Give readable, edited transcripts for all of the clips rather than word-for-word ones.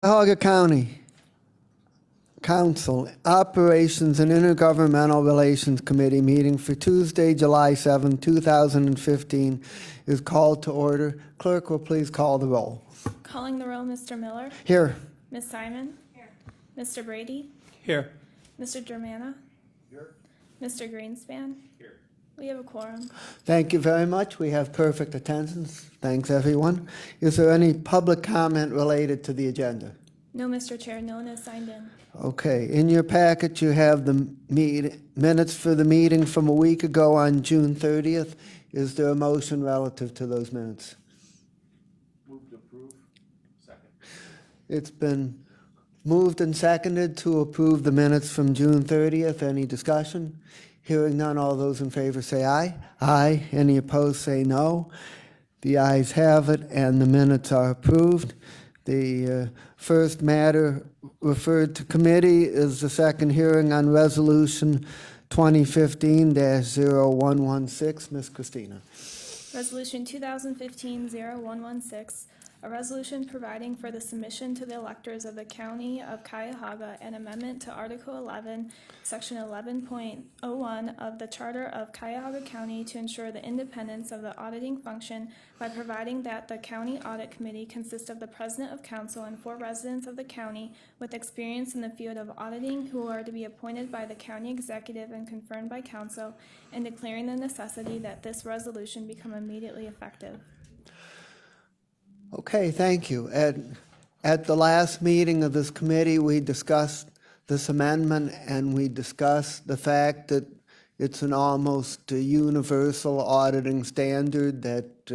Cuyahoga County Council Operations and Intergovernmental Relations Committee meeting for Tuesday, July 7, 2015 is called to order. Clerk will please call the roll. Calling the roll, Mr. Miller. Here. Ms. Simon. Here. Mr. Brady. Here. Mr. Germana. Here. Mr. Greenspan. Here. We have a quorum. Thank you very much. We have perfect attendance. Thanks, everyone. Is there any public comment related to the agenda? No, Mr. Chair, no one has signed in. Okay, in your packet you have the minutes for the meeting from a week ago on June 30th. Is there a motion relative to those minutes? Move to approve. Second. It's been moved and seconded to approve the minutes from June 30th. Any discussion? Hearing none, all those in favor say aye. Aye. Any opposed say no. The ayes have it, and the minutes are approved. The first matter referred to committee is the second hearing on Resolution 2015-0116. Ms. Christina. Resolution 2015-0116, a resolution providing for the submission to the electors of the County of Cuyahoga an amendment to Article 11, Section 11.01 of the Charter of Cuyahoga County to ensure the independence of the auditing function by providing that the County Audit Committee consists of the President of Council and 4 residents of the county with experience in the field of auditing who are to be appointed by the County Executive and confirmed by Council, and declaring the necessity that this resolution become immediately effective. Okay, thank you. At the last meeting of this committee, we discussed this amendment, and we discussed the fact that it's an almost universal auditing standard that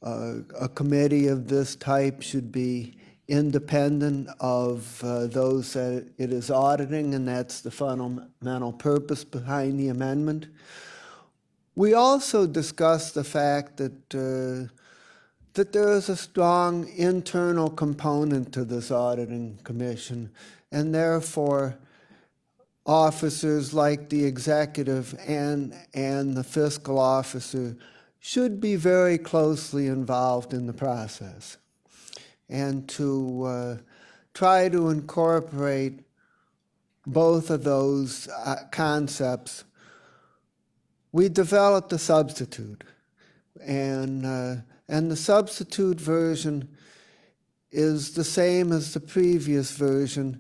a committee of this type should be independent of those that it is auditing, and that's the fundamental purpose behind the amendment. We also discussed the fact that there is a strong internal component to this auditing commission, and therefore officers like the executive and the fiscal officer should be very closely involved in the process. And to try to incorporate both of those concepts, we developed a substitute. And the substitute version is the same as the previous version,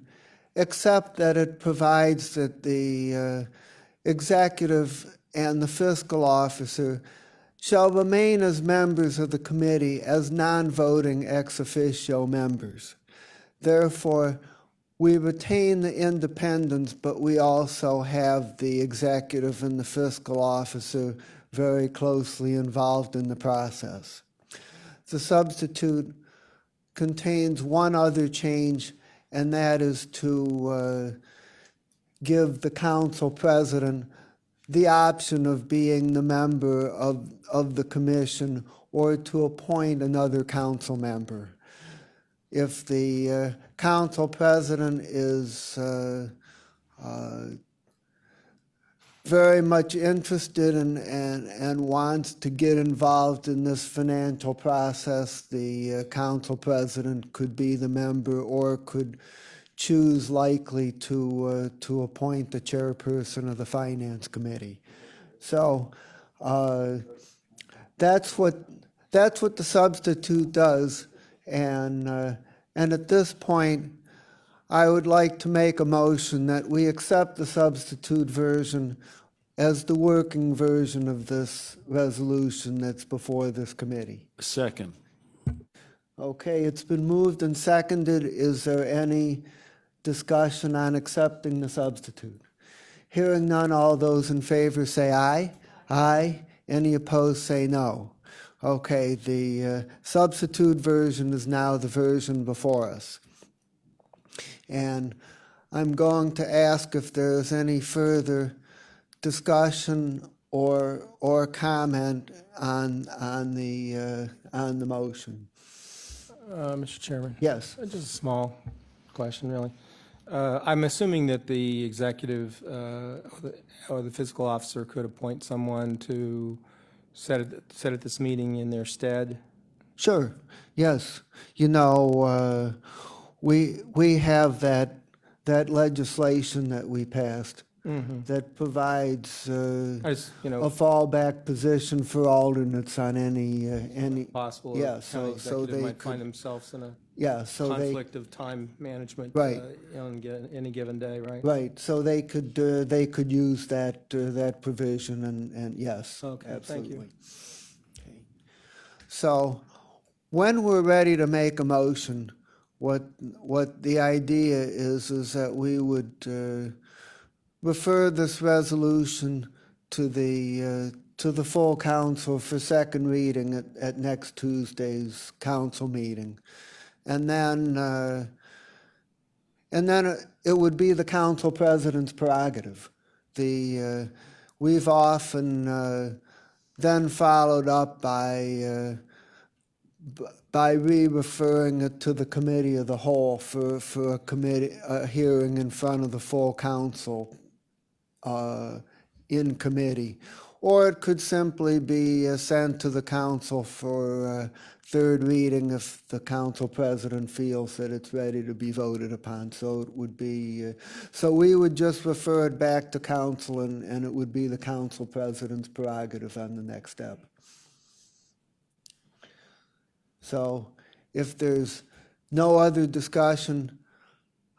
except that it provides that the executive and the fiscal officer shall remain as members of the committee as non-voting ex officio members. Therefore, we retain the independence, but we also have the executive and the fiscal officer very closely involved in the process. The substitute contains one other change, and that is to give the council president the option of being the member of the commission or to appoint another council member. If the council president is very much interested and wants to get involved in this financial process, the council president could be the member or could choose likely to appoint the chairperson of the finance committee. So that's what the substitute does, and at this point I would like to make a motion that we accept the substitute version as the working version of this resolution that's before this committee. Second. Okay, it's been moved and seconded. Is there any discussion on accepting the substitute? Hearing none, all those in favor say aye. Aye. Any opposed say no. Okay, the substitute version is now the version before us. And I'm going to ask if there's any further discussion or comment on the motion. Mr. Chairman? Yes. Just a small question, really. I'm assuming that the executive or the fiscal officer could appoint someone to sit at this meeting in their stead. Sure. Yes. You know, we have that legislation that we passed that provides I just, a fallback position for alternates on any. possible Yeah, a so county executive they might could. find themselves in a Yeah, so they. conflict of time management Right. on any given day, right? Right, so they could use that provision and yes, Okay, thank you. absolutely. Okay. So when we're ready to make a motion, what the idea is that we would refer this resolution to the full council for second reading at next Tuesday's council meeting. And then it would be the council president's prerogative. We've often then followed up by re-referring it to the committee of the whole for a hearing in front of the full council in committee. Or it could simply be sent to the council for third reading if the council president feels that it's ready to be voted upon. So it would be, so we would just refer it back to council and it would be the council president's prerogative on the next step. So if there's no other discussion,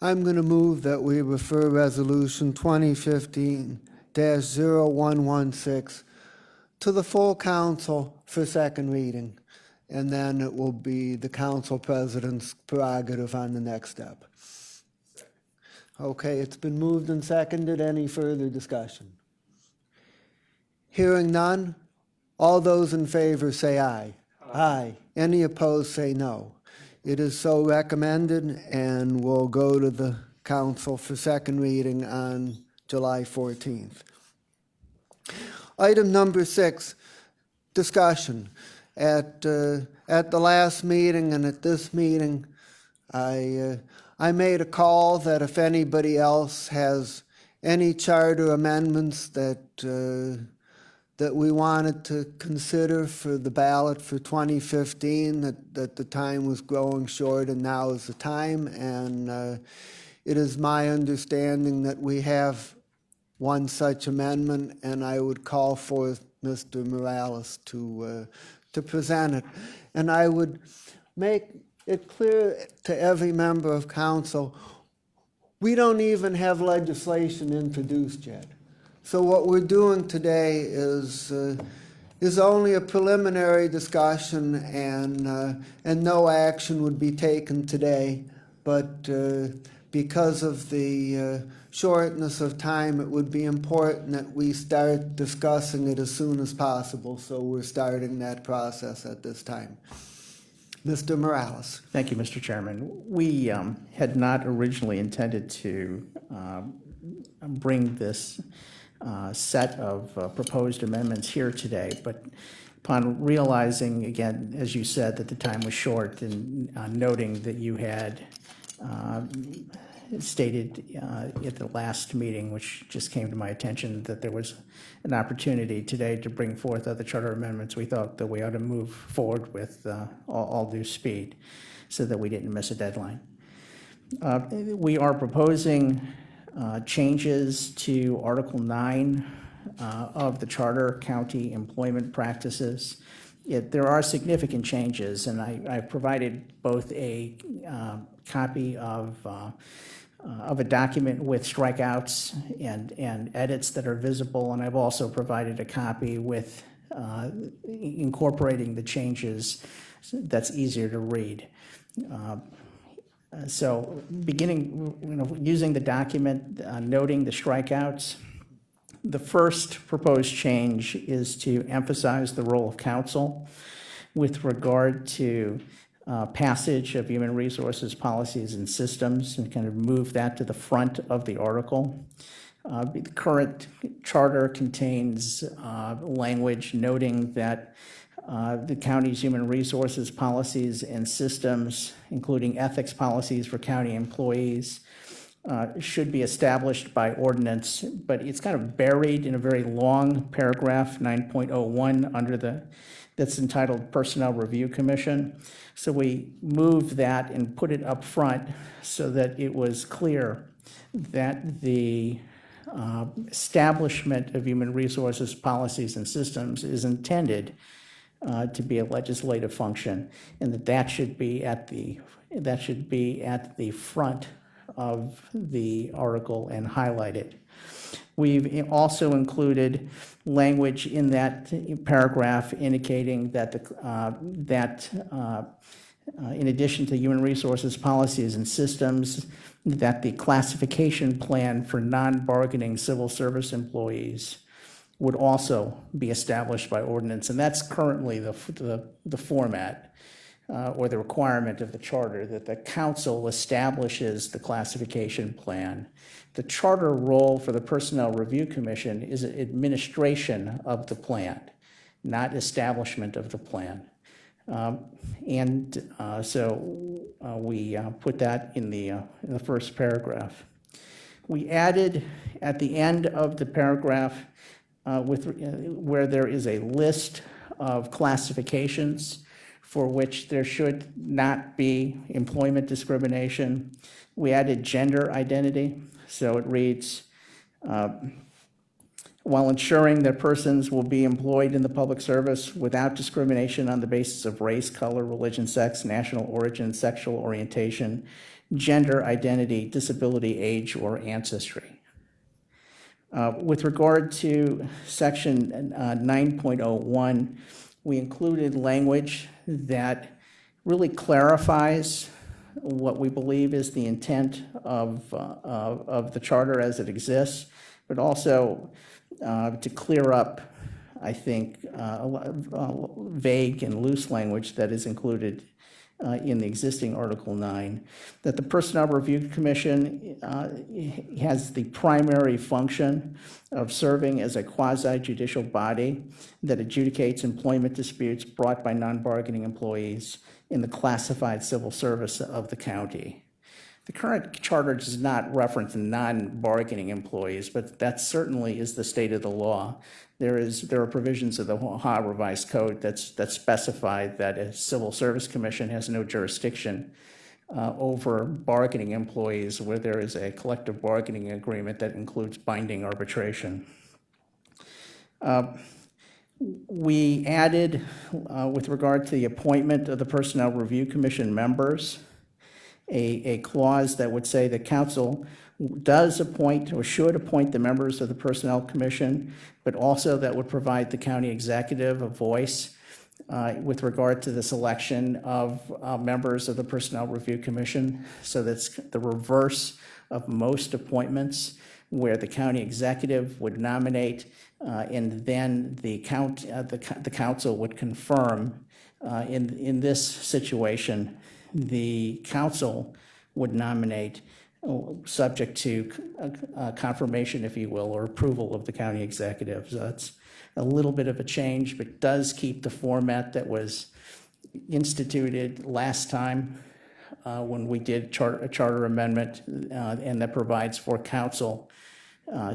I'm going to move that we refer Resolution 2015-0116 to the full council for second reading, and then it will be the council president's prerogative on the next step. Okay, it's been moved and seconded. Any further discussion? Hearing none, all those in favor say aye. Aye. Any opposed say no. It is so recommended and will go to the council for second reading on July 14th. Item number 6, discussion. At the last meeting and at this meeting, I made a call that if anybody else has any charter amendments that we wanted to consider for the ballot for 2015, that the time was growing short and now is the time. And it is my understanding that we have one such amendment, and I would call for Mr. Morales to present it. And I would make it clear to every member of council, we don't even have legislation introduced yet. So what we're doing today is only a preliminary discussion, and no action would be taken today. But because of the shortness of time, it would be important that we start discussing it as soon as possible. So we're starting that process at this time. Mr. Morales. Thank you, Mr. Chairman. We had not originally intended to bring this set of proposed amendments here today, but upon realizing, again, as you said, that the time was short, and noting that you had stated at the last meeting, which just came to my attention, that there was an opportunity today to bring forth other charter amendments, we thought that we ought to move forward with all due speed so that we didn't miss a deadline. We are proposing changes to Article 9 of the Charter, County Employment Practices. There are significant changes, and I've provided both a copy of a document with strikeouts and edits that are visible, and I've also provided a copy with incorporating the changes that's easier to read. So beginning, using the document, noting the strikeouts, the first proposed change is to emphasize the role of council with regard to passage of human resources policies and systems, and kind of move that to the front of the article. The current charter contains language noting that the county's human resources policies and systems, including ethics policies for county employees, should be established by ordinance, but it's kind of buried in a very long paragraph, 9.01, under the that's entitled Personnel Review Commission. So we moved that and put it up front so that it was clear that the establishment of human resources policies and systems is intended to be a legislative function, and that should be at the front of the article and highlighted. We've also included language in that paragraph indicating that in addition to human resources policies and systems, that the classification plan for non-bargaining civil service employees would also be established by ordinance, and that's currently the format or the requirement of the charter, that the council establishes the classification plan. The charter role for the Personnel Review Commission is administration of the plan, not establishment of the plan. So we put that in the first paragraph. We added at the end of the paragraph where there is a list of classifications for which there should not be employment discrimination. We added gender identity, so it reads, while ensuring that persons will be employed in the public service without discrimination on the basis of race, color, religion, sex, national origin, sexual orientation, gender identity, disability, age, or ancestry. With regard to section 9.01, we included language that really clarifies what we believe is the intent of the charter as it exists, but also to clear up, I think, vague and loose language that is included in the existing Article 9, that the Personnel Review Commission has the primary function of serving as a quasi-judicial body that adjudicates employment disputes brought by non-bargaining employees in the classified civil service of the county. The current charter does not reference non-bargaining employees, but that certainly is the state of the law. There are provisions of the Ohio Revised Code that specify that a civil service commission has no jurisdiction over bargaining employees where there is a collective bargaining agreement that includes binding arbitration. We added, with regard to the appointment of the Personnel Review Commission members, a clause that would say the council does appoint or should appoint the members of the Personnel Commission, but also that would provide the county executive a voice with regard to the selection of members of the Personnel Review Commission. So that's the reverse of most appointments, where the county executive would nominate and then the council would confirm. In this situation, the council would nominate, subject to confirmation, if you will, or approval of the county executive. So that's a little bit of a change, but does keep the format that was instituted last time when we did a charter amendment, and that provides for council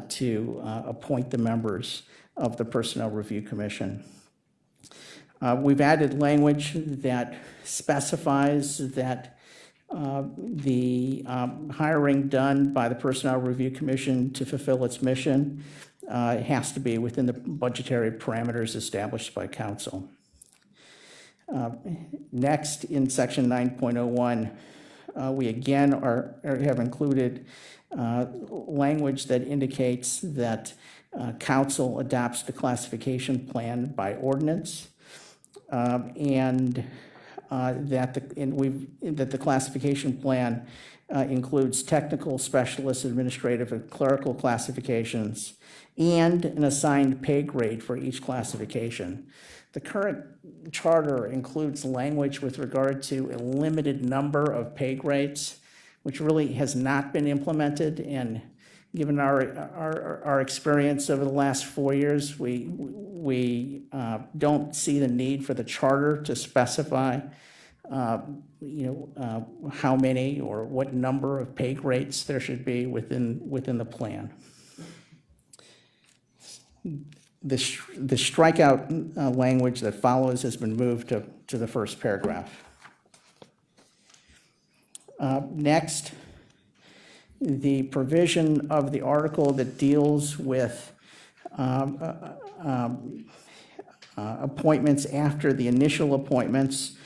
to appoint the members of the Personnel Review Commission. We've added language that specifies that the hiring done by the Personnel Review Commission to fulfill its mission has to be within the budgetary parameters established by council. Next, in section 9.01, we again have included language that indicates that council adopts the classification plan by ordinance, and that the classification plan includes technical, specialist, administrative, and clerical classifications, and an assigned pay grade for each classification. The current charter includes language with regard to a limited number of pay grades, which really has not been implemented. And given our experience over the last 4 years, we don't see the need for the charter to specify how many or what number of pay grades there should be within the plan. The strikeout language that follows has been moved to the first paragraph. Next, the provision of the article that deals with appointments after the initial appointments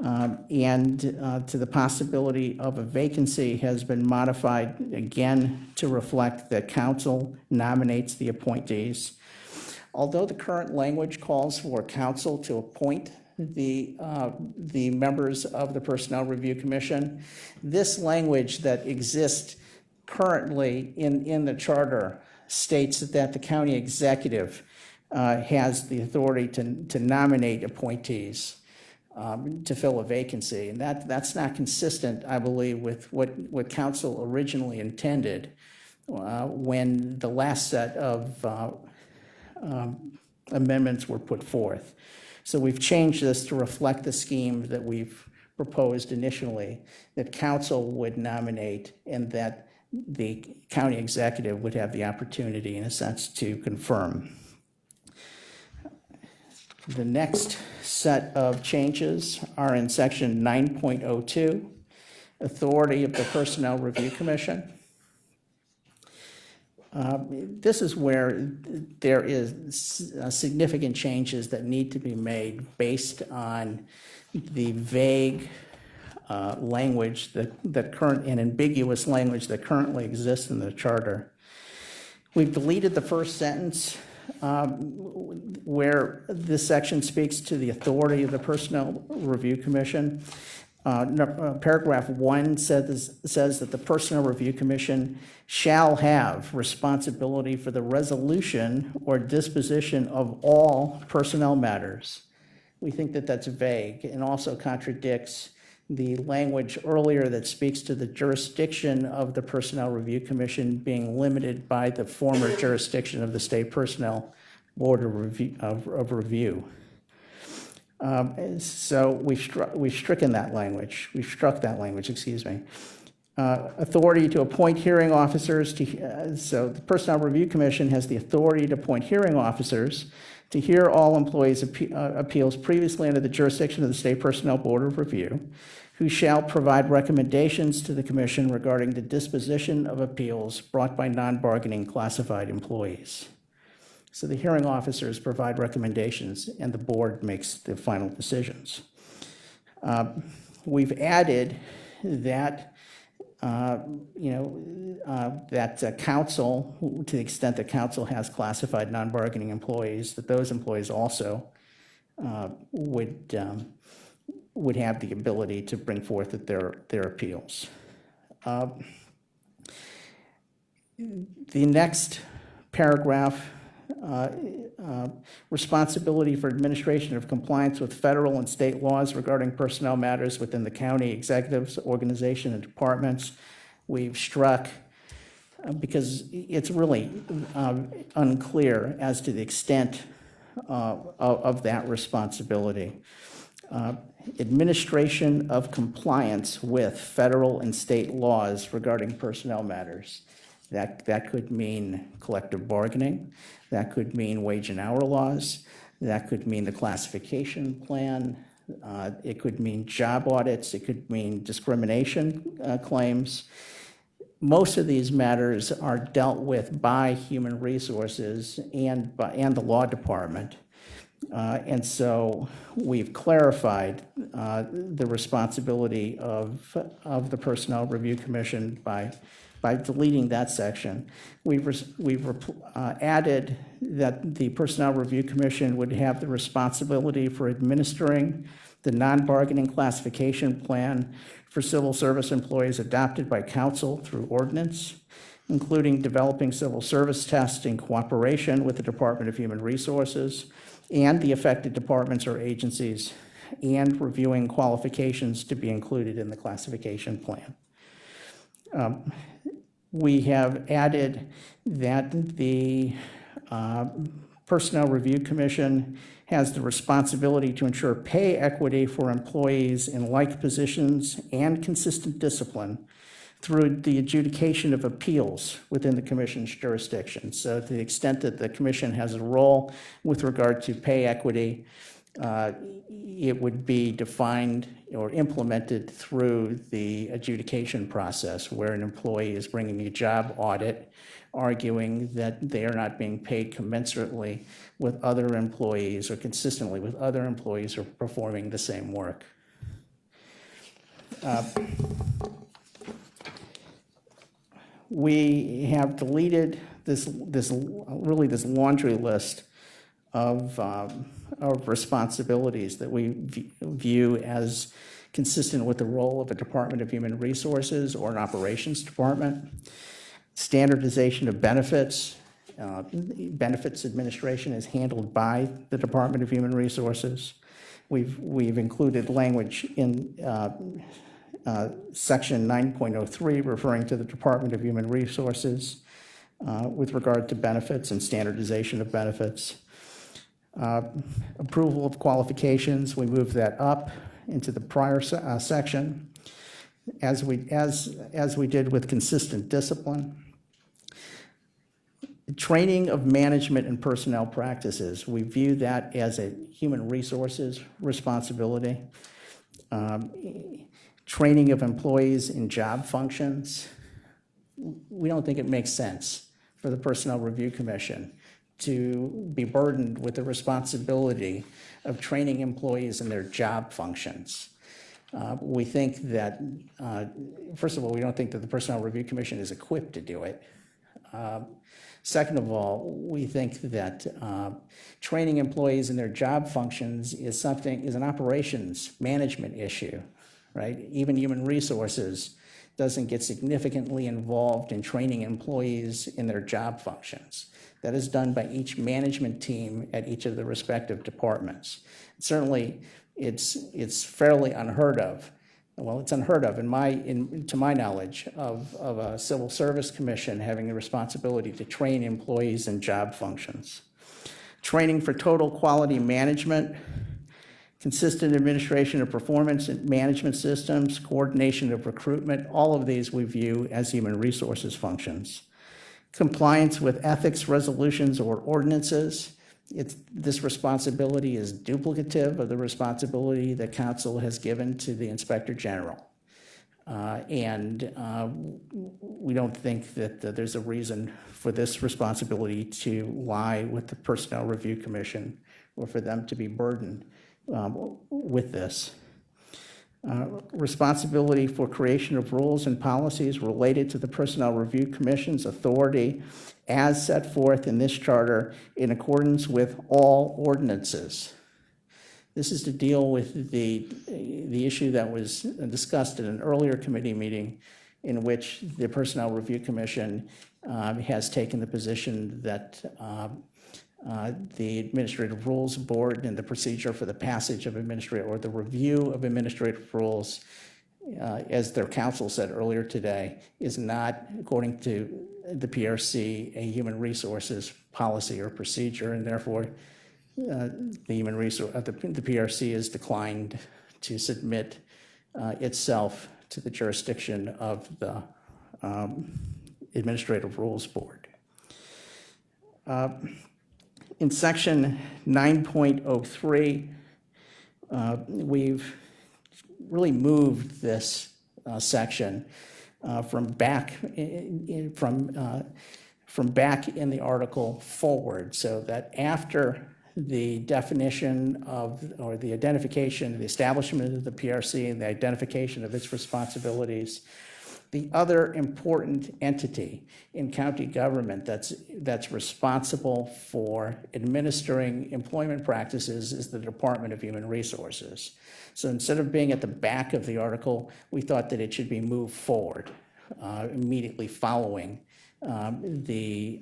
and to the possibility of a vacancy has been modified again to reflect that council nominates the appointees. Although the current language calls for council to appoint the members of the Personnel Review Commission, this language that exists currently in the charter states that the county executive has the authority to nominate appointees to fill a vacancy. And that's not consistent, I believe, with what council originally intended when the last set of amendments were put forth. So we've changed this to reflect the scheme that we've proposed initially, that council would nominate and that the county executive would have the opportunity, in a sense, to confirm. The next set of changes are in section 9.02, authority of the Personnel Review Commission. This is where there is significant changes that need to be made based on the vague language that current and ambiguous language that currently exists in the charter. We've deleted the first sentence where this section speaks to the authority of the Personnel Review Commission. Paragraph 1 says that the Personnel Review Commission shall have responsibility for the resolution or disposition of all personnel matters. We think that that's vague and also contradicts the language earlier that speaks to the jurisdiction of the Personnel Review Commission being limited by the former jurisdiction of the State Personnel Board of Review. So we've stricken that language. We've struck that language, excuse me. Authority to appoint hearing officers. So the Personnel Review Commission has the authority to appoint hearing officers to hear all employees' appeals previously under the jurisdiction of the State Personnel Board of Review, who shall provide recommendations to the Commission regarding the disposition of appeals brought by non-bargaining classified employees. So the hearing officers provide recommendations and the board makes the final decisions. We've added that, that council, to the extent that council has classified non-bargaining employees, that those employees also would have the ability to bring forth their appeals. The next paragraph, responsibility for administration of compliance with federal and state laws regarding personnel matters within the county executives, organization, and departments, we've struck because it's really unclear as to the extent of that responsibility. Administration of compliance with federal and state laws regarding personnel matters. That could mean collective bargaining. That could mean wage and hour laws. That could mean the classification plan. It could mean job audits. It could mean discrimination claims. Most of these matters are dealt with by Human Resources and the Law Department. And so we've clarified the responsibility of the Personnel Review Commission by deleting that section. We've added that the Personnel Review Commission would have the responsibility for administering the non-bargaining classification plan for civil service employees adopted by council through ordinance, including developing civil service tests in cooperation with the Department of Human Resources and the affected departments or agencies, and reviewing qualifications to be included in the classification plan. We have added that the Personnel Review Commission has the responsibility to ensure pay equity for employees in like positions and consistent discipline through the adjudication of appeals within the commission's jurisdiction. So to the extent that the commission has a role with regard to pay equity, it would be defined or implemented through the adjudication process, where an employee is bringing a job audit, arguing that they are not being paid commensurately with other employees or consistently with other employees who are performing the same work. We have deleted this laundry list of responsibilities that we view as consistent with the role of a Department of Human Resources or an operations department. Standardization of benefits. Benefits administration is handled by the Department of Human Resources. We've included language in Section 9.03 referring to the Department of Human Resources with regard to benefits and standardization of benefits. Approval of qualifications, we moved that up into the prior section, as we did with consistent discipline. Training of management and personnel practices, we view that as a human resources responsibility. Training of employees in job functions, we don't think it makes sense for the Personnel Review Commission to be burdened with the responsibility of training employees in their job functions. We think that, first of all, we don't think that the Personnel Review Commission is equipped to do it. Second of all, we think that training employees in their job functions is an operations management issue, right? Even Human Resources doesn't get significantly involved in training employees in their job functions. That is done by each management team at each of the respective departments. Certainly, it's fairly unheard of. Well, it's unheard of to my knowledge of a civil service commission having the responsibility to train employees in job functions. Training for total quality management, consistent administration of performance and management systems, coordination of recruitment, all of these we view as human resources functions. Compliance with ethics resolutions or ordinances. This responsibility is duplicative of the responsibility that council has given to the Inspector General. We don't think that there's a reason for this responsibility to lie with the Personnel Review Commission or for them to be burdened with this. Responsibility for creation of rules and policies related to the Personnel Review Commission's authority as set forth in this charter in accordance with all ordinances. This is to deal with the issue that was discussed in an earlier committee meeting in which the Personnel Review Commission has taken the position that the Administrative Rules Board and the procedure for the passage of the review of administrative rules, as their counsel said earlier today, is not, according to the PRC, a human resources policy or procedure, and therefore the PRC has declined to submit itself to the jurisdiction of the Administrative Rules Board. In section 9.03, we've really moved this section from back in the article forward, so that after the definition of, or the identification, the establishment of the PRC and the identification of its responsibilities, the other important entity in county government that's responsible for administering employment practices is the Department of Human Resources. So instead of being at the back of the article, we thought that it should be moved forward immediately following the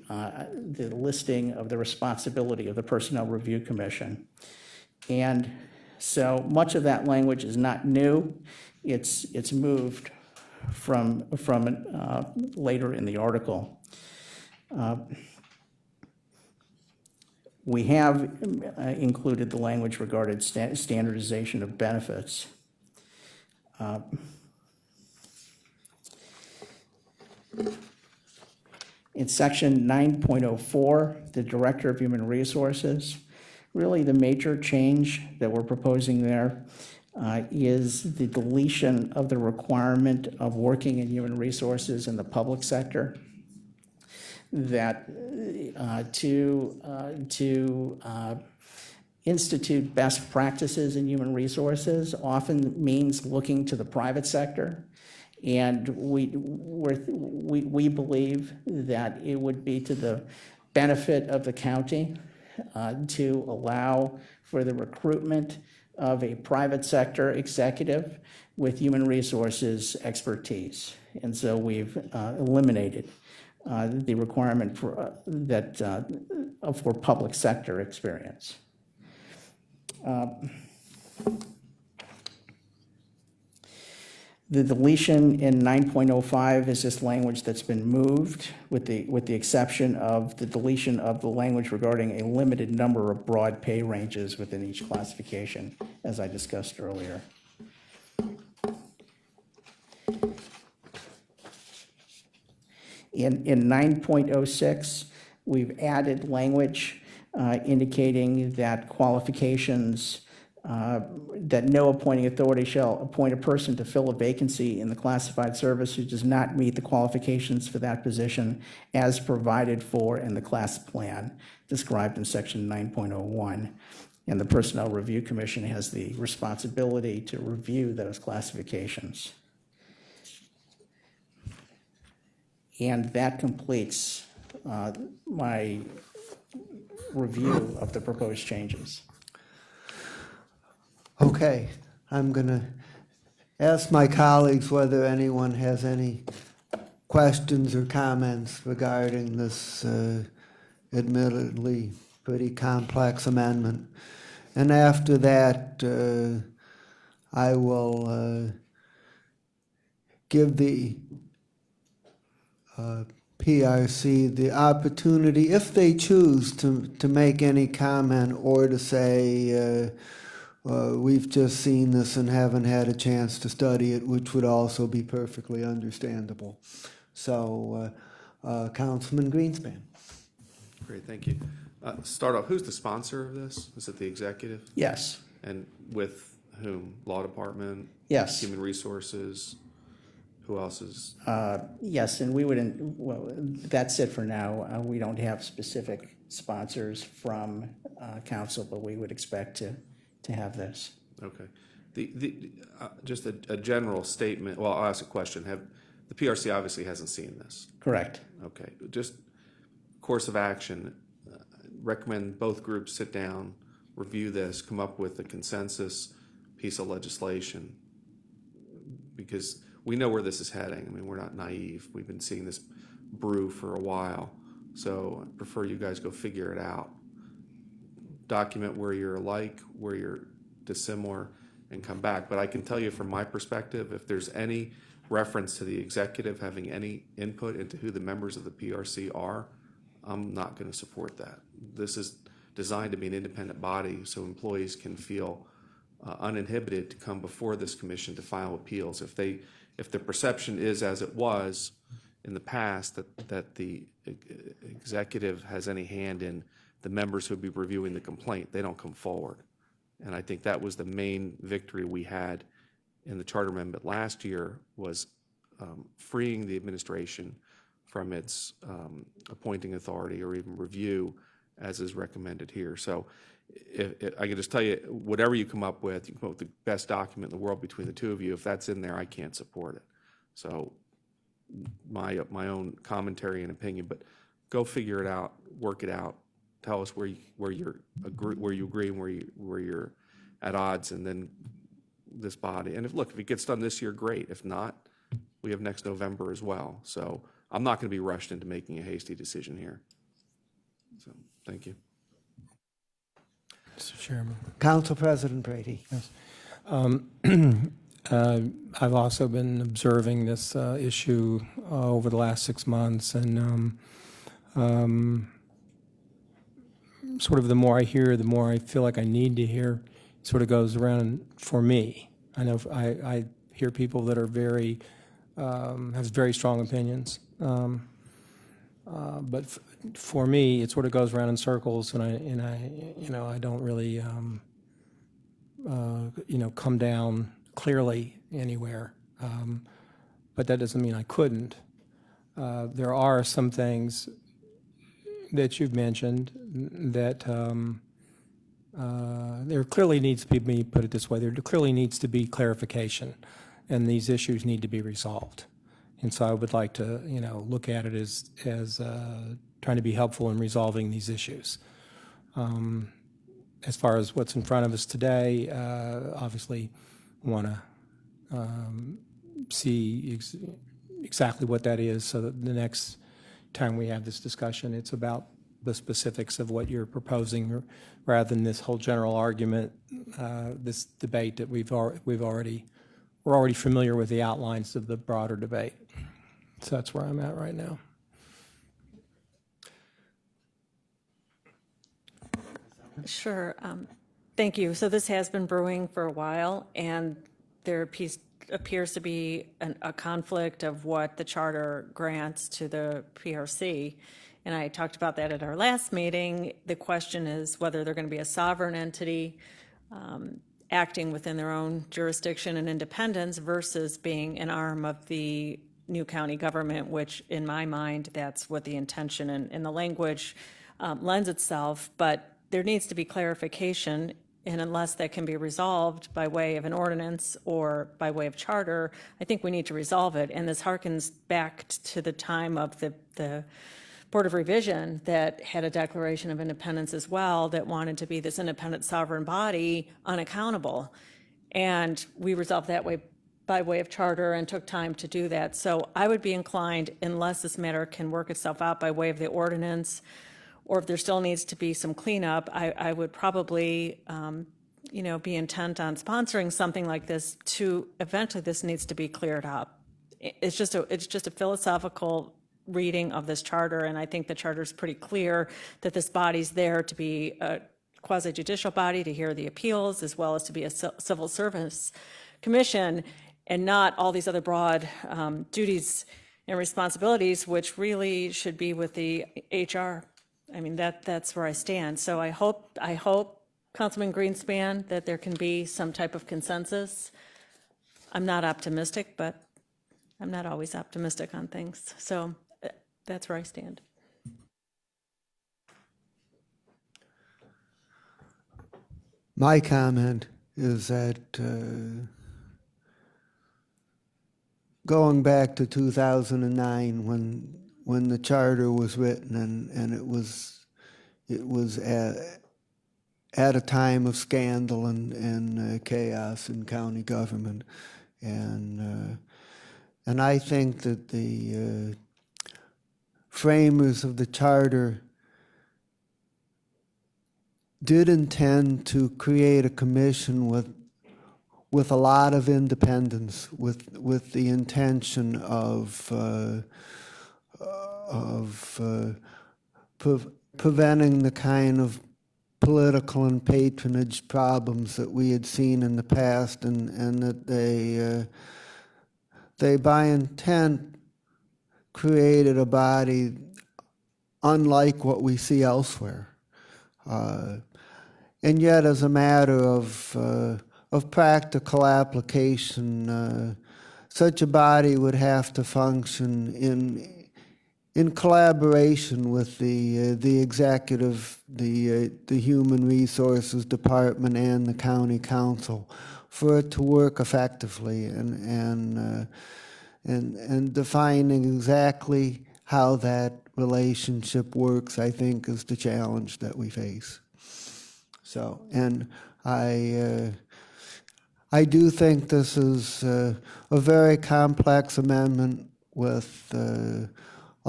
listing of the responsibility of the Personnel Review Commission. And so much of that language is not new. It's moved from later in the article. We have included the language regarding standardization of benefits. In section 9.04, the Director of Human Resources, really the major change that we're proposing there is the deletion of the requirement of working in human resources in the public sector. That to institute best practices in human resources often means looking to the private sector. And we believe that it would be to the benefit of the county to allow for the recruitment of a private sector executive with human resources expertise. And so we've eliminated the requirement for for public sector experience. The deletion in 9.05 is this language that's been moved, with the exception of the deletion of the language regarding a limited number of broad pay ranges within each classification, as I discussed earlier. In 9.06, we've added language indicating that qualifications that no appointing authority shall appoint a person to fill a vacancy in the classified service who does not meet the qualifications for that position as provided for in the class plan described in section 9.01. And the Personnel Review Commission has the responsibility to review those classifications. And that completes my review of the proposed changes. Okay, I'm going to ask my colleagues whether anyone has any questions or comments regarding this admittedly pretty complex amendment. And after that, I will give the PRC the opportunity, if they choose, to make any comment or to say, we've just seen this and haven't had a chance to study it, which would also be perfectly understandable. So, Councilman Greenspan. Great, thank you. Start off, who's the sponsor of this? Is it the executive? Yes. And with whom? Law Department? Yes. Human Resources? Who else is? Yes, and we wouldn't, well, that's it for now. We don't have specific sponsors from council, but we would expect to have this. Okay. Just a general statement, well, I'll ask a question. The PRC obviously hasn't seen this. Correct. Okay, just course of action, recommend both groups sit down, review this, come up with a consensus piece of legislation, because we know where this is heading. I mean, we're not naive. We've been seeing this brew for a while, so I prefer you guys go figure it out. Document where you're alike, where you're dissimilar, and come back. But I can tell you from my perspective, if there's any reference to the executive having any input into who the members of the PRC are, I'm not going to support that. This is designed to be an independent body so employees can feel uninhibited to come before this commission to file appeals. If the perception is, as it was in the past, that the executive has any hand in the members who would be reviewing the complaint, they don't come forward. And I think that was the main victory we had in the charter amendment last year, was freeing the administration from its appointing authority or even review, as is recommended here. So I can just tell you, whatever you come up with, you come up with the best document in the world between the two of you. If that's in there, I can't support it. So my own commentary and opinion, but go figure it out, work it out. Tell us where you agree and where you're at odds, and then this body. And if it gets done this year, great. If not, we have next November as well. So I'm not going to be rushed into making a hasty decision here. So thank you. Mr. Chairman. Council President Brady. Yes. I've also been observing this issue over the last 6 months, and sort of the more I hear, the more I feel like I need to hear. It sort of goes around for me. I know I hear people that are have very strong opinions, But for me, it sort of goes around in circles, and I don't really, come down clearly anywhere. But that doesn't mean I couldn't. There are some things that you've mentioned that there clearly needs to be, let me put it this way, there clearly needs to be clarification, and these issues need to be resolved. And so I would like to, look at it as trying to be helpful in resolving these issues. As far as what's in front of us today, obviously want to see exactly what that is, so that the next time we have this discussion, it's about the specifics of what you're proposing, rather than this whole general argument, this debate that we're already familiar with the outlines of the broader debate. So that's where I'm at right now. Sure. Thank you. So this has been brewing for a while, and there appears to be a conflict of what the charter grants to the PRC. And I talked about that at our last meeting. The question is whether they're going to be a sovereign entity acting within their own jurisdiction and independence versus being an arm of the new county government, which in my mind, that's what the intention and the language lends itself. But there needs to be clarification, and unless that can be resolved by way of an ordinance or by way of charter, I think we need to resolve it. And this harkens back to the time of the Board of Revision that had a Declaration of Independence as well, that wanted to be this independent sovereign body, unaccountable. And we resolved that way by way of charter and took time to do that. So I would be inclined, unless this matter can work itself out by way of the ordinance, or if there still needs to be some cleanup, I would probably, be intent on sponsoring something like this to eventually this needs to be cleared up. It's just a philosophical reading of this charter, and I think the charter is pretty clear that this body's there to be a quasi-judicial body to hear the appeals, as well as to be a civil service commission, and not all these other broad duties and responsibilities, which really should be with the HR. I mean, that's where I stand. So I hope, Councilman Greenspan, that there can be some type of consensus. I'm not optimistic, but I'm not always optimistic on things. So that's where I stand. My comment is that going back to 2009, when the charter was written, and it was at a time of scandal and chaos in county government, and I think that the framers of the charter did intend to create a commission with a lot of independence, with the intention of preventing the kind of political and patronage problems that we had seen in the past, and that they by intent created a body unlike what we see elsewhere. And yet, as a matter of practical application, such a body would have to function in collaboration with the executive, the human resources department, and the county council, for it to work effectively, and defining exactly how that relationship works, I think, is the challenge that we face. So, and I do think this is a very complex amendment with a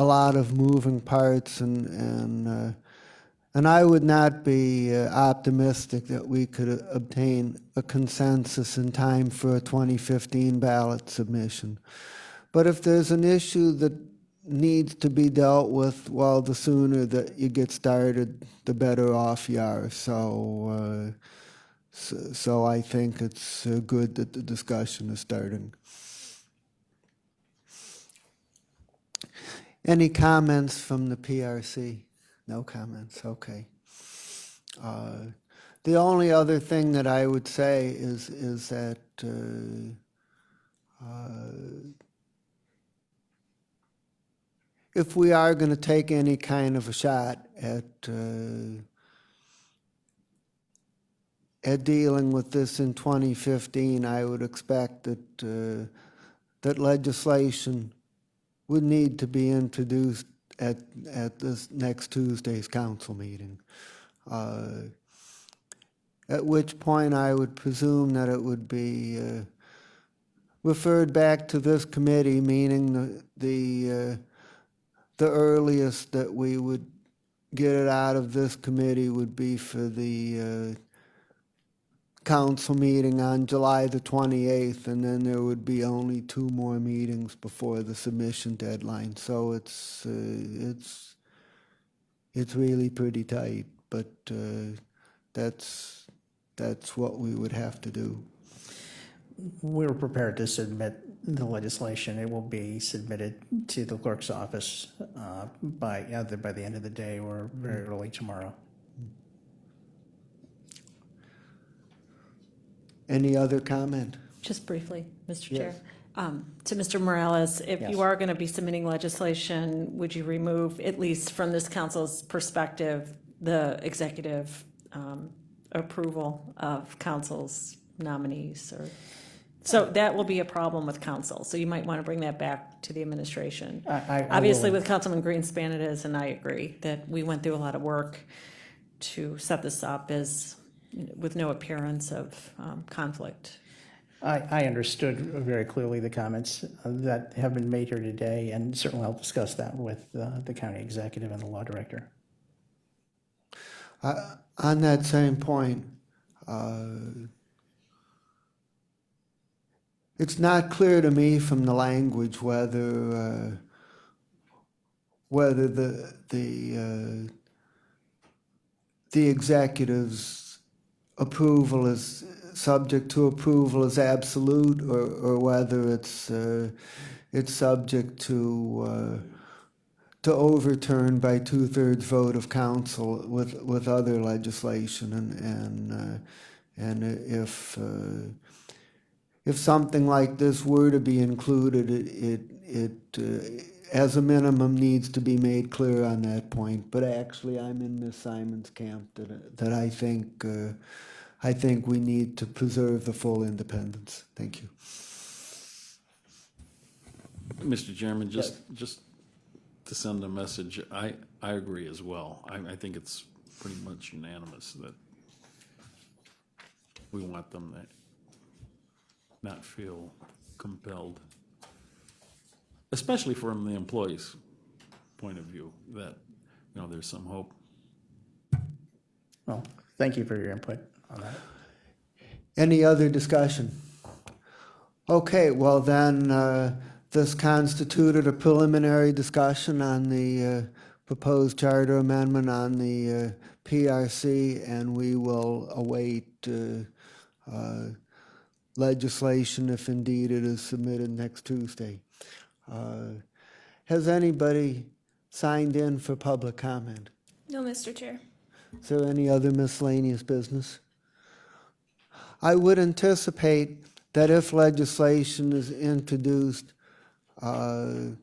lot of moving parts, and I would not be optimistic that we could obtain a consensus in time for a 2015 ballot submission. But if there's an issue that needs to be dealt with, well, the sooner that you get started, the better off you are. So I think it's good that the discussion is starting. Any comments from the PRC? No comments, okay. The only other thing that I would say is that if we are going to take any kind of a shot at dealing with this in 2015, I would expect that that legislation would need to be introduced at this next Tuesday's council meeting. At which point I would presume that it would be referred back to this committee, meaning the earliest that we would get it out of this committee would be for the council meeting on July the 28th, and then there would be only 2 more meetings before the submission deadline. So it's really pretty tight, but that's what we would have to do. We're prepared to submit the legislation. It will be submitted to the clerk's office either by the end of the day or very early tomorrow. Any other comment? Just briefly, Mr. Chair. Yes. To Mr. Morales, if Yes. you are going to be submitting legislation, would you remove, at least from this council's perspective, the executive approval of council's nominees? So that will be a problem with council, so you might want to bring that back to the administration. I Obviously, will- with Councilman Greenspan it is, and I agree that we went through a lot of work to set this up with no appearance of conflict. I understood very clearly the comments that have been made here today, and certainly I'll discuss that with the county executive and the law director. On that same point, it's not clear to me from the language whether the executive's approval is subject to approval is absolute, or whether it's subject to overturn by 2/3 vote of council with other legislation, and if something like this were to be included, it as a minimum needs to be made clear on that point. But actually, I'm in Ms. Simon's camp that I think we need to preserve the full independence. Thank you. Mr. Chairman, just to send a message, I agree as well. I think it's pretty much unanimous that we want them to not feel compelled, especially from the employees' point of view, that, there's some hope. Well, thank you for your input on that. Any other discussion? Okay, well then, this constituted a preliminary discussion on the proposed charter amendment on the PRC, and we will await legislation if indeed it is submitted next Tuesday. Has anybody signed in for public comment? No, Mr. Chair. Is there any other miscellaneous business? I would anticipate that if legislation is introduced, that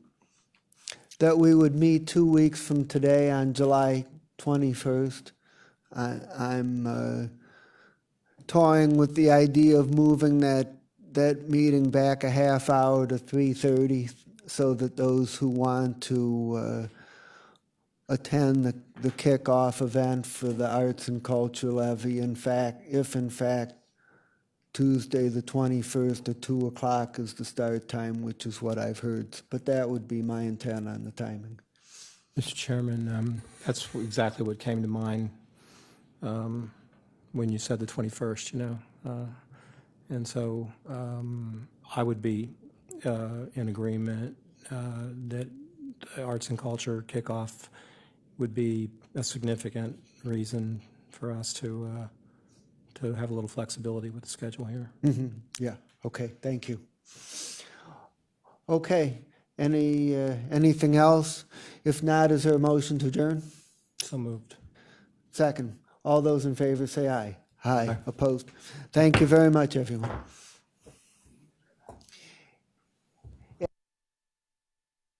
we would meet 2 weeks from today on July 21st. I'm toying with the idea of moving that meeting back a half hour to 3:30 so that those who want to attend the kickoff event for the Arts and Culture Levy, if in fact Tuesday the 21st at 2 o'clock is the start time, which is what I've heard. But that would be my intent on the timing. Mr. Chairman, that's exactly what came to mind when you said the 21st, and so I would be in agreement that arts and culture kickoff would be a significant reason for us to have a little flexibility with the schedule here. Yeah, okay, thank you. Okay, Anything else? If not, is there a motion to adjourn? So moved. Second. All those in favor say aye. Aye. Opposed? Thank you very much, everyone.